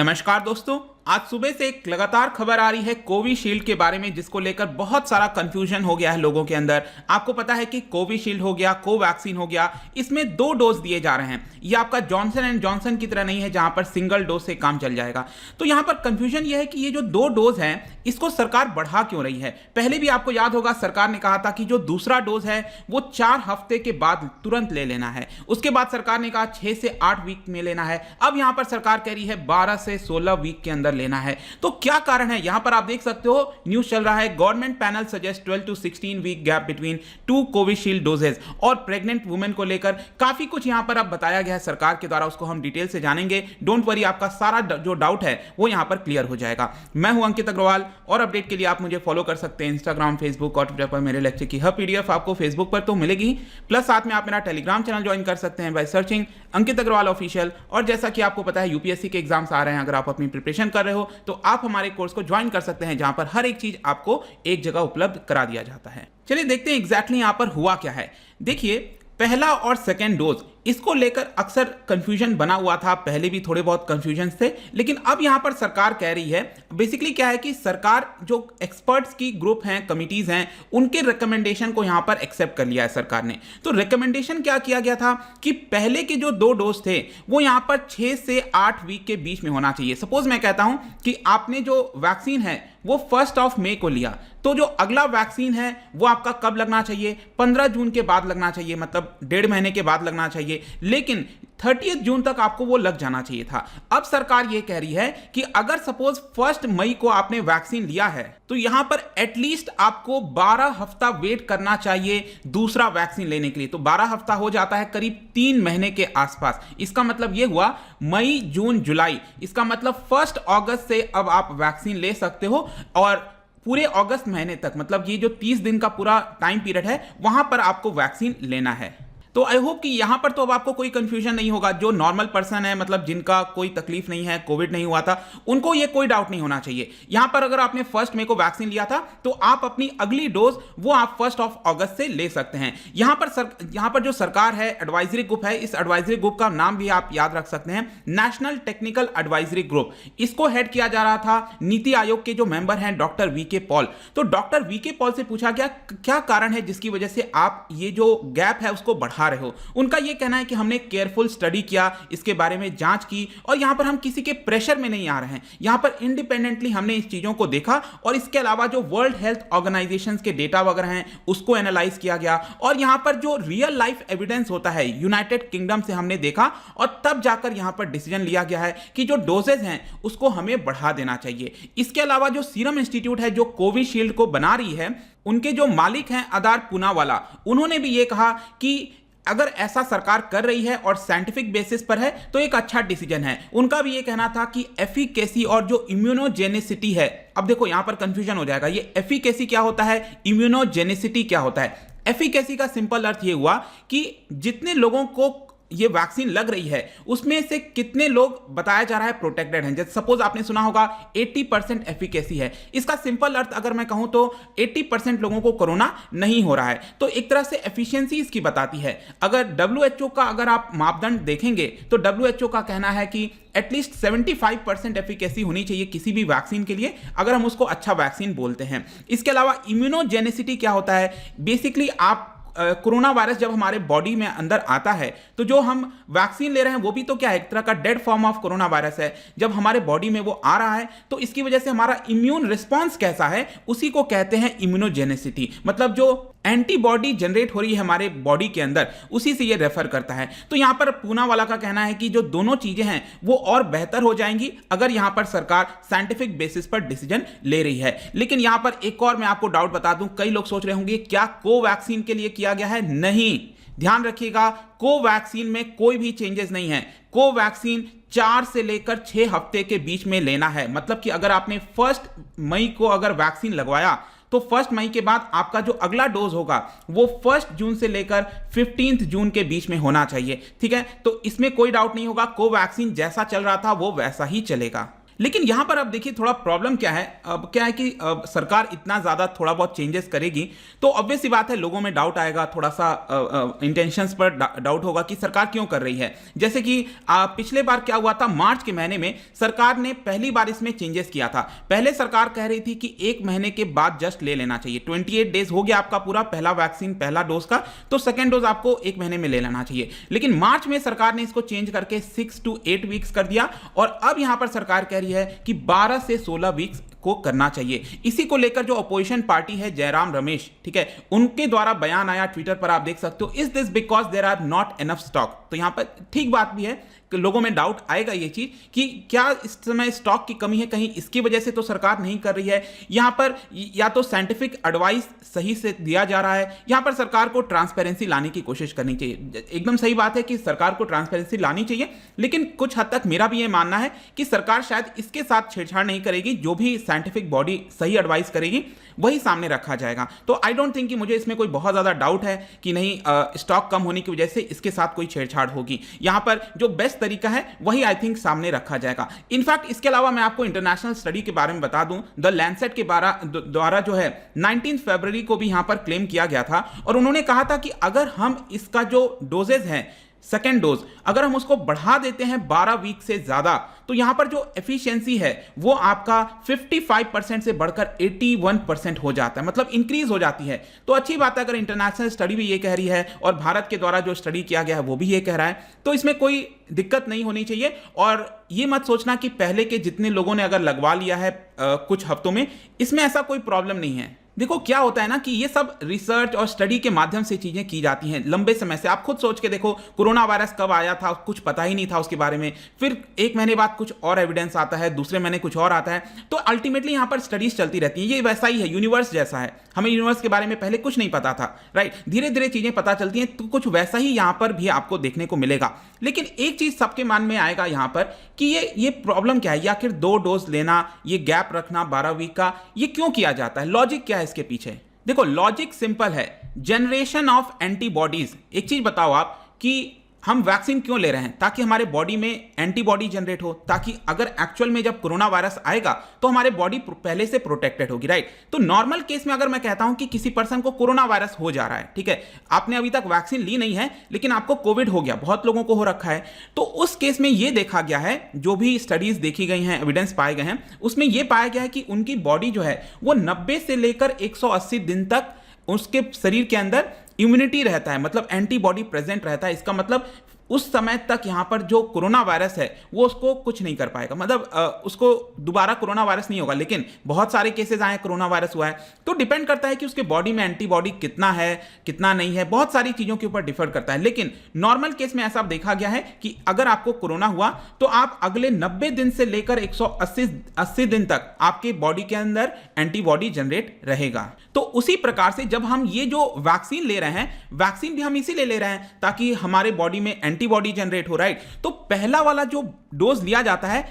नमस्कार दोस्तों, आज सुबह से एक लगातार खबर आ रही है कोविशील्ड के बारे में, जिसको लेकर बहुत सारा कंफ्यूजन हो गया है लोगों के अंदर। आपको पता है कि कोविशील्ड हो गया, कोवैक्सीन हो गया, इसमें 2 डोज दिए जा रहे हैं। ये आपका जॉनसन एंड जॉनसन की तरह नहीं है जहां पर सिंगल डोज से काम चल जाएगा। तो यहां पर कंफ्यूजन ये है कि ये जो 2 डोज हैं इसको सरकार बढ़ा क्यों रही है। पहले भी आपको याद होगा सरकार ने कहा था कि जो दूसरा डोज है वो 4 हफ्ते के बाद तुरंत ले लेना है। उसके बाद सरकार ने कहा 6 से 8 वीक में लेना है। अब यहां पर सरकार कह रही है 12 से 16 वीक के अंदर लेना है। तो क्या कारण है, यहां पर आप देख सकते हो न्यूज चल रहा है, government panel suggest 12 to 16 week gap between 2 Covishield doses. और प्रेग्नेंट वुमेन को लेकर काफी कुछ यहां पर अब बताया गया है सरकार के द्वारा, उसको हम डिटेल से जानेंगे। डोंट वरी, आपका सारा जो डाउट है वो यहां पर क्लियर हो जाएगा। मैं हूं अंकित अग्रवाल और अपडेट के लिए आप मुझे फॉलो कर सकते हैं इंस्टाग्राम, फेसबुक और ट्विटर पर। मेरे लेक्चर की हर पीडीएफ आपको फेसबुक पर तो मिलेगी, प्लस साथ में आप मेरा टेलीग्राम चैनल ज्वाइन कर सकते हैं by searching Ankit Agarwal official. और जैसा कि आपको पता है यूपीएससी के एग्जाम्स आ रहे हैं, अगर आप अपनी प्रिपरेशन कर रहे हो तो आप हमारे कोर्स को ज्वाइन कर सकते हैं जहां पर हर एक चीज आपको एक जगह उपलब्ध करा दिया जाता है। चलिए देखते हैं एग्जैक्टली यहां पर हुआ क्या है। देखिए, पहला और सेकेंड डोज इसको लेकर अक्सर कंफ्यूजन बना हुआ था, पहले भी थोड़े बहुत कंफ्यूजन थे, लेकिन अब यहां पर सरकार कह रही है, बेसिकली क्या है कि सरकार जो एक्सपर्ट्स की ग्रुप हैं, कमिटीज हैं, उनके रिकमेंडेशन को यहां पर एक्सेप्ट कर लिया है सरकार ने। तो रिकमेंडेशन क्या किया गया था कि पहले के जो 2 डोज थे वो यहां पर 6 से 8 वीक के बीच में होना चाहिए। सपोज मैं कहता हूं कि आपने जो वैक्सीन है वो 1 मई को लिया, तो जो अगला वैक्सीन है वो आपका कब लगना चाहिए, 15 जून के बाद लगना चाहिए, मतलब 1.5 महीने के बाद लगना चाहिए, लेकिन 30 जून तक आपको वो लग जाना चाहिए था। अब सरकार ये कह रही है कि अगर सपोज 1 मई को आपने वैक्सीन लिया है तो यहां पर एटलीस्ट आपको 12 हफ्ता वेट करना चाहिए दूसरा वैक्सीन लेने के लिए। तो 12 हफ्ता हो जाता है करीब 3 महीने के आसपास। इसका मतलब ये हुआ मई, जून, जुलाई, इसका मतलब 1 अगस्त से अब आप वैक्सीन ले सकते हो और पूरे अगस्त महीने तक, मतलब ये जो 30 दिन का पूरा टाइम पीरियड है वहां पर आपको वैक्सीन लेना है। तो आई होप कि यहां पर तो अब आपको कोई कंफ्यूजन नहीं होगा। जो नॉर्मल पर्सन है, मतलब जिनका कोई तकलीफ नहीं है, कोविड नहीं हुआ था, उनको ये कोई डाउट नहीं होना चाहिए। यहां पर अगर आपने 1 मई को वैक्सीन लिया था तो आप अपनी अगली डोज वो आप 1 अगस्त से ले सकते हैं। यहां पर जो सरकार है, एडवाइजरी ग्रुप है, इस एडवाइजरी ग्रुप का नाम भी आप याद रख सकते हैं, नेशनल टेक्निकल एडवाइजरी ग्रुप। इसको हेड किया जा रहा था नीति आयोग के जो मेंबर हैं डॉक्टर वीके पॉल। तो डॉक्टर वीके पॉल से पूछा गया क्या कारण है जिसकी वजह से आप ये जो गैप है उसको बढ़ा रहे हो। उनका यह कहना है कि हमने केयरफुल स्टडी किया, इसके बारे में जांच की, और यहां पर हम किसी के प्रेशर में नहीं आ रहे हैं। यहां पर इंडिपेंडेंटली हमने इस चीजों को देखा और इसके अलावा जो वर्ल्ड हेल्थ ऑर्गेनाइजेशन के डेटा वगैरह हैं उसको एनालाइज किया गया, और यहां पर जो रियल लाइफ एविडेंस होता है यूनाइटेड किंगडम से हमने देखा, और तब जाकर यहां पर डिसीजन लिया गया है कि जो डोजेज हैं उसको हमें बढ़ा देना चाहिए। इसके अलावा जो सीरम इंस्टीट्यूट है जो कोविशील्ड को बना रही है, उनके जो मालिक हैं आधार पूनावाला, उन्होंने भी यह कहा कि अगर ऐसा सरकार कर रही है और साइंटिफिक बेसिस पर है तो एक अच्छा डिसीजन है। उनका भी ये कहना था कि एफिकेसी और जो इम्यूनोजेनिसिटी है, अब देखो यहां पर कंफ्यूजन हो जाएगा, ये एफिकेसी क्या होता है, इम्यूनोजेनिसिटी क्या होता है। एफिकेसी का सिंपल अर्थ ये हुआ कि जितने लोगों को ये वैक्सीन लग रही है उसमें से कितने लोग बताया जा रहा है प्रोटेक्टेड हैं। जैसे सपोज आपने सुना होगा 80% एफिकेसी है। इसका सिंपल अर्थ अगर मैं कहूं तो 80% लोगों को कोरोना नहीं हो रहा है। तो एक तरह से एफिशिएंसी इसकी बताती है। अगर WHO का अगर आप मापदंड देखेंगे तो WHO का कहना है कि एटलीस्ट 75% एफिकेसी होनी चाहिए किसी भी वैक्सीन के लिए, अगर हम उसको अच्छा वैक्सीन बोलते हैं। इसके अलावा इम्यूनोजेनिसिटी क्या होता है, बेसिकली आप कोरोना वायरस जब हमारे बॉडी में अंदर आता है तो जो हम वैक्सीन ले रहे हैं वो भी तो क्या है, एक तरह का dead form of corona virus है। जब हमारे बॉडी में वो आ रहा है तो इसकी वजह से हमारा इम्यून रिस्पॉन्स कैसा है उसी को कहते हैं इम्यूनोजेनिसिटी। मतलब जो एंटीबॉडी जनरेट हो रही है हमारे बॉडी के अंदर, उसी से ये रेफर करता है। तो यहां पर पूनावाला का कहना है कि जो दोनों चीजें हैं वो और बेहतर हो जाएंगी अगर यहां पर सरकार साइंटिफिक बेसिस पर डिसीजन ले रही है। लेकिन यहां पर एक और मैं आपको डाउट बता दूं, कई लोग सोच रहे होंगे क्या कोवैक्सीन के लिए किया गया है? नहीं, ध्यान रखिएगा, कोवैक्सीन में कोई भी चेंजेस नहीं है। कोवैक्सीन 4 से लेकर 6 हफ्ते के बीच में लेना है। मतलब कि अगर आपने 1 मई को अगर वैक्सीन लगवाया तो 1 मई के बाद आपका जो अगला डोज होगा वो 1 जून से लेकर 15 जून के बीच में होना चाहिए। ठीक है, तो इसमें कोई डाउट नहीं होगा, कोवैक्सीन जैसा चल रहा था वो वैसा ही चलेगा। लेकिन यहां पर अब देखिए थोड़ा प्रॉब्लम क्या है, अब क्या है कि सरकार इतना ज्यादा थोड़ा बहुत चेंजेस करेगी तो ऑब्वियस सी बात है लोगों में डाउट आएगा, थोड़ा सा इंटेंशंस पर डाउट होगा कि सरकार क्यों कर रही है। जैसे कि पिछले बार क्या हुआ था, मार्च के महीने में सरकार ने पहली बार इसमें चेंजेस किया था। पहले सरकार कह रही थी कि 1 महीने के बाद जस्ट ले लेना चाहिए, 28 डेज हो गया आपका पूरा पहला वैक्सीन पहला डोज का, तो सेकेंड डोज आपको 1 महीने में ले लेना चाहिए। लेकिन मार्च में सरकार ने इसको चेंज करके 6 to 8 वीक्स कर दिया और अब यहां पर सरकार कह रही है कि 12 से 16 वीक्स को करना चाहिए। इसी को लेकर जो अपोजिशन पार्टी है जयराम रमेश, ठीक है, उनके द्वारा बयान आया ट्विटर पर, आप देख सकते हो, is this because there are not enough stock. तो यहां पर ठीक बात भी है कि लोगों में डाउट आएगा ये चीज कि क्या इस समय स्टॉक की कमी है, कहीं इसकी वजह से तो सरकार नहीं कर रही है। यहां पर या तो साइंटिफिक एडवाइस सही से दिया जा रहा है, यहां पर सरकार को ट्रांसपेरेंसी लाने की कोशिश करनी चाहिए। एकदम सही बात है कि सरकार को ट्रांसपेरेंसी लानी चाहिए, लेकिन कुछ हद तक मेरा भी ये मानना है कि सरकार शायद इसके साथ छेड़छाड़ नहीं करेगी, जो भी साइंटिफिक बॉडी सही एडवाइस करेगी वही सामने रखा जाएगा। तो आई डोंट थिंक कि मुझे इसमें कोई बहुत ज्यादा डाउट है कि नहीं स्टॉक कम होने की वजह से इसके साथ कोई छेड़छाड़ होगी। यहां पर जो बेस्ट तरीका है वही आई थिंक सामने रखा जाएगा। इनफैक्ट इसके अलावा मैं आपको इंटरनेशनल स्टडी के बारे में बता दूं, द लैंसेट के द्वारा जो है 19 फरवरी को भी यहां पर क्लेम किया गया था और उन्होंने कहा था कि अगर हम इसका जो डोजेज है सेकेंड डोज अगर हम उसको बढ़ा देते हैं 12 वीक से ज्यादा, तो यहां पर जो एफिशिएंसी है वो आपका 55% से बढ़कर 81% हो जाता है, मतलब इंक्रीज हो जाती है। तो अच्छी बात है अगर इंटरनेशनल स्टडी भी ये कह रही है और भारत के द्वारा जो स्टडी किया गया है वो भी ये कह रहा है, तो इसमें कोई दिक्कत नहीं होनी चाहिए। और ये मत सोचना कि पहले के जितने लोगों ने अगर लगवा लिया है कुछ हफ्तों में, इसमें ऐसा कोई प्रॉब्लम नहीं है। देखो क्या होता है ना कि ये सब रिसर्च और स्टडी के माध्यम से चीजें की जाती हैं लंबे समय से। आप खुद सोच के देखो, कोरोना वायरस कब आया था, कुछ पता ही नहीं था उसके बारे में, फिर 1 महीने बाद कुछ और एविडेंस आता है, दूसरे महीने कुछ और आता है, तो अल्टीमेटली यहां पर स्टडीज चलती रहती हैं। ये वैसा ही है, यूनिवर्स जैसा है। हमें यूनिवर्स के बारे में पहले कुछ नहीं पता था, राइट, धीरे धीरे चीजें पता चलती हैं, तो कुछ वैसा ही यहां पर भी आपको देखने को मिलेगा। लेकिन एक चीज सबके मन में आएगा यहां पर कि ये प्रॉब्लम क्या है, या आखिर 2 डोज लेना, ये गैप रखना 12 वीक का, ये क्यों किया जाता है, लॉजिक क्या है इसके पीछे। देखो लॉजिक सिंपल है, जनरेशन ऑफ एंटीबॉडीज। एक चीज बताओ आप कि हम वैक्सीन क्यों ले रहे हैं, ताकि हमारे बॉडी में एंटीबॉडी जनरेट हो, ताकि अगर एक्चुअल में जब कोरोना वायरस आएगा तो हमारे बॉडी पहले से प्रोटेक्टेड होगी, राइट। तो नॉर्मल केस में अगर मैं कहता हूं कि किसी पर्सन को कोरोना वायरस हो जा रहा है, ठीक है, आपने अभी तक वैक्सीन ली नहीं है लेकिन आपको कोविड हो गया, बहुत लोगों को हो रखा है, तो उस केस में यह देखा गया है, जो भी स्टडीज देखी गई हैं, एविडेंस पाए गए हैं, उसमें यह पाया गया है कि उनकी बॉडी जो है वो 90 से लेकर 180 दिन तक उसके शरीर के अंदर इम्यूनिटी रहता है, मतलब एंटीबॉडी प्रेजेंट रहता है। इसका मतलब उस समय तक यहां पर जो कोरोना वायरस है वो उसको कुछ नहीं कर पाएगा, मतलब उसको दोबारा कोरोना वायरस नहीं होगा। लेकिन बहुत सारे केसेस आए कोरोना वायरस हुआ है, तो डिपेंड करता है कि उसके बॉडी में एंटीबॉडी कितना है कितना नहीं है, बहुत सारी चीजों के ऊपर डिफर करता है। लेकिन नॉर्मल केस में ऐसा देखा गया है कि अगर आपको कोरोना हुआ तो आप अगले 90 दिन से लेकर 180 दिन तक आपके बॉडी के अंदर एंटीबॉडी जनरेट रहेगा। तो उसी प्रकार से जब हम ये जो वैक्सीन ले रहे हैं, वैक्सीन भी हम इसीलिए ले रहे हैं ताकि हमारे बॉडी में एंटीबॉडी जनरेट हो, राइट। तो पहला वाला जो डोज लिया जाता है,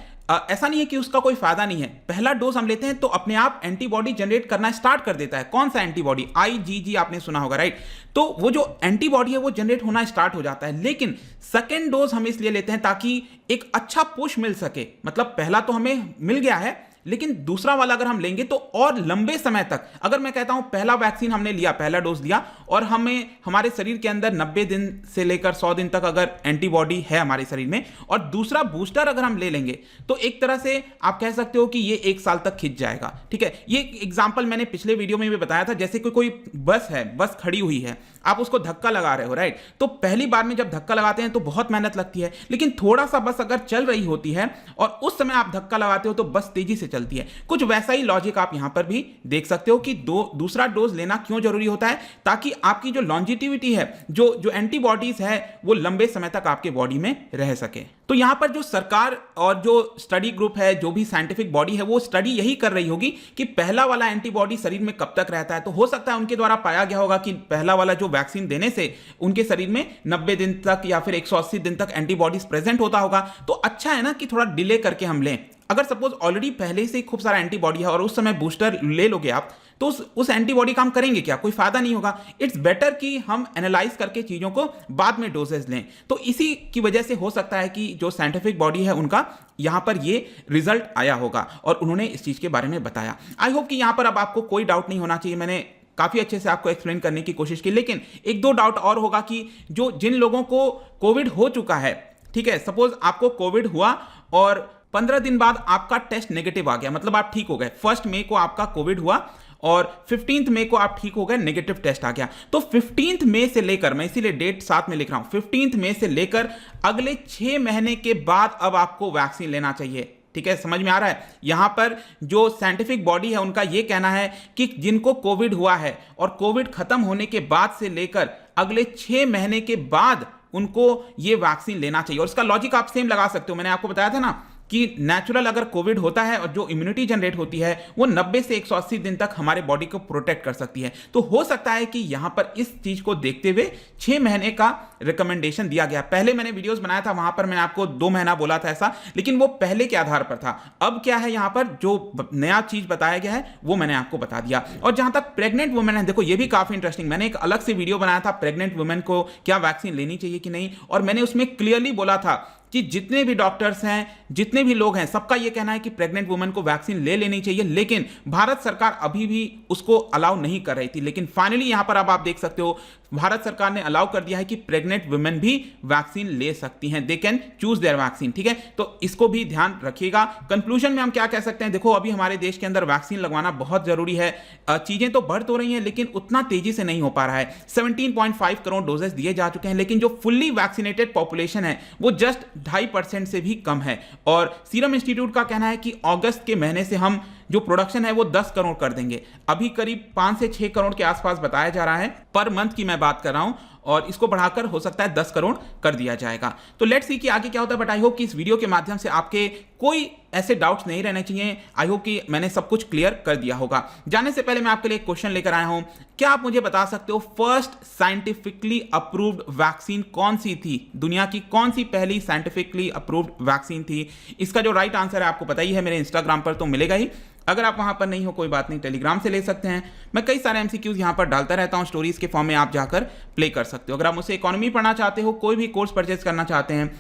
ऐसा नहीं है कि उसका कोई फायदा नहीं है। पहला डोज हम लेते हैं तो अपने आप एंटीबॉडी जनरेट करना स्टार्ट कर देता है। कौन सा एंटीबॉडी, IgG आपने सुना होगा, राइट। तो वो जो एंटीबॉडी है वो जनरेट होना स्टार्ट हो जाता है। लेकिन सेकेंड डोज हम इसलिए लेते हैं ताकि एक अच्छा पुश मिल सके, मतलब पहला तो हमें मिल गया है लेकिन दूसरा वाला अगर हम लेंगे तो और लंबे समय तक, अगर मैं कहता हूं पहला वैक्सीन हमने लिया, पहला डोज लिया और हमें हमारे शरीर के अंदर 90 दिन से लेकर 100 दिन तक अगर एंटीबॉडी है हमारे शरीर में, और दूसरा बूस्टर अगर हम ले लेंगे तो एक तरह से आप कह सकते हो कि ये 1 साल तक खिंच जाएगा, ठीक है। ये एग्जांपल मैंने पिछले वीडियो में भी बताया था, जैसे कोई बस है, बस खड़ी हुई है, आप उसको धक्का लगा रहे हो, राइट। तो पहली बार में जब धक्का लगाते हैं तो बहुत मेहनत लगती है, लेकिन थोड़ा सा बस अगर चल रही होती है और उस समय आप धक्का लगाते हो तो बस तेजी से चलती है। कुछ वैसा ही लॉजिक आप यहां पर भी देख सकते हो कि दूसरा डोज लेना क्यों जरूरी होता है, ताकि आपकी जो लॉन्जिटिविटी है, जो एंटीबॉडीज है, वो लंबे समय तक आपके बॉडी में रह सके। तो यहां पर जो सरकार और जो स्टडी ग्रुप है, जो भी साइंटिफिक बॉडी है, वो स्टडी यही कर रही होगी कि पहला वाला एंटीबॉडी शरीर में कब तक रहता है। तो हो सकता है उनके द्वारा पाया गया होगा कि पहला वाला जो वैक्सीन देने से उनके शरीर में 90 दिन तक या फिर 180 दिन तक एंटीबॉडीज प्रेजेंट होता होगा। तो अच्छा है ना कि थोड़ा डिले करके हम लें। अगर सपोज ऑलरेडी पहले से खूब सारा एंटीबॉडी है और उस समय बूस्टर ले लोगे आप, तो उस एंटीबॉडी काम करेंगे क्या? कोई फायदा नहीं होगा। इट्स बेटर कि हम एनालाइज करके चीजों को बाद में डोजेस लें। तो इसी की वजह से हो सकता है कि जो साइंटिफिक बॉडी है उनका यहां पर ये रिजल्ट आया होगा और उन्होंने इस चीज के बारे में बताया। आई होप कि यहां पर अब आपको कोई डाउट नहीं होना चाहिए। मैंने काफी अच्छे से आपको एक्सप्लेन करने की कोशिश की, लेकिन एक दो डाउट और होगा कि जिन लोगों को कोविड हो चुका है, ठीक है, सपोज आपको कोविड हुआ और 15 दिन बाद आपका टेस्ट नेगेटिव आ गया, मतलब आप ठीक हो गए। 1 मई को आपका कोविड हुआ और 15 मई को आप ठीक हो गए, नेगेटिव टेस्ट आ गया। तो 15 मई से लेकर, मैं इसीलिए डेट साथ में लिख रहा हूं, 15 मई से लेकर अगले 6 महीने के बाद अब आपको वैक्सीन लेना चाहिए। ठीक है, समझ में आ रहा है? यहां पर जो साइंटिफिक बॉडी है उनका यह कहना है कि जिनको कोविड हुआ है और कोविड खत्म होने के बाद से लेकर अगले 6 महीने के बाद उनको यह वैक्सीन लेना चाहिए। और इसका लॉजिक आप सेम लगा सकते हो। मैंने आपको बताया था ना कि नेचुरल अगर कोविड होता है और जो इम्यूनिटी जनरेट होती है वो 90 से 180 दिन तक हमारे बॉडी को प्रोटेक्ट कर सकती है। तो हो सकता है कि यहां पर इस चीज को देखते हुए 6 महीने का रिकमेंडेशन दिया गया। पहले मैंने वीडियोस बनाया था, वहां पर मैंने आपको 2 महीना बोला था ऐसा, लेकिन वो पहले के आधार पर था। अब क्या है, यहां पर जो नया चीज बताया गया है वो मैंने आपको बता दिया। और जहां तक प्रेग्नेंट वुमेन है, देखो ये भी काफी इंटरेस्टिंग। मैंने एक अलग से वीडियो बनाया था प्रेग्नेंट वुमेन को क्या वैक्सीन लेनी चाहिए कि नहीं, और मैंने उसमें क्लियरली बोला था कि जितने भी डॉक्टर्स हैं, जितने भी लोग हैं, सबका यह कहना है कि प्रेग्नेंट वुमेन को वैक्सीन ले लेनी चाहिए, लेकिन भारत सरकार अभी भी उसको अलाउ नहीं कर रही थी। लेकिन फाइनली यहां पर अब आप देख सकते हो भारत सरकार ने अलाउ कर दिया है कि प्रेग्नेंट वुमेन भी वैक्सीन ले सकती हैं, they can choose there vaccine. ठीक है, तो इसको भी ध्यान रखिएगा। कंक्लूजन में हम क्या कह सकते हैं, देखो अभी हमारे देश के अंदर वैक्सीन लगवाना बहुत जरूरी है। चीजें तो बढ़ तो रही हैं लेकिन उतना तेजी से नहीं हो पा रहा है। 17.5 करोड़ डोजेस दिए जा चुके हैं, लेकिन जो फुल्ली वैक्सीनेटेड पॉपुलेशन है वो जस्ट 2.5% से भी कम है। और सीरम इंस्टीट्यूट का कहना है कि अगस्त के महीने से हम जो प्रोडक्शन है वो 10 करोड़ कर देंगे। अभी करीब 5 से 6 करोड़ के आसपास बताया जा रहा है, पर मंथ की मैं बात कर रहा हूं, और इसको बढ़ाकर हो सकता है 10 करोड़ कर दिया जाएगा। तो लेट्स सी कि आगे क्या होता है। बट आई होप कि इस वीडियो के माध्यम से आपके कोई ऐसे डाउट्स नहीं रहने चाहिए। आई होप कि मैंने सब कुछ क्लियर कर दिया होगा। जाने से पहले मैं आपके लिए एक क्वेश्चन लेकर आया हूं। क्या आप मुझे बता सकते हो फर्स्ट साइंटिफिकली अप्रूव्ड वैक्सीन कौन सी थी? दुनिया की कौन सी पहली साइंटिफिकली अप्रूव्ड वैक्सीन थी? इसका जो राइट आंसर है आपको पता ही है, मेरे इंस्टाग्राम पर तो मिलेगा ही। अगर आप वहां पर नहीं हो कोई बात नहीं, टेलीग्राम से ले सकते हैं। मैं कई सारे एमसीक्यूज यहां पर डालता रहता हूं, स्टोरीज के फॉर्म में आप जाकर प्ले कर सकते हो। अगर आप मुझसे इकोनॉमी पढ़ना चाहते हो, कोई भी कोर्स परचेज करना चाहते हैं,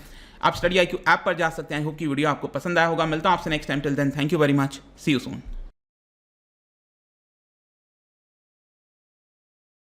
आप स्टडी IQ ऐप पर जा सकते हैं। आई होप कि वीडियो आपको पसंद आया होगा। मिलता हूं आपसे next time. Till then, thank you very much, see you soon.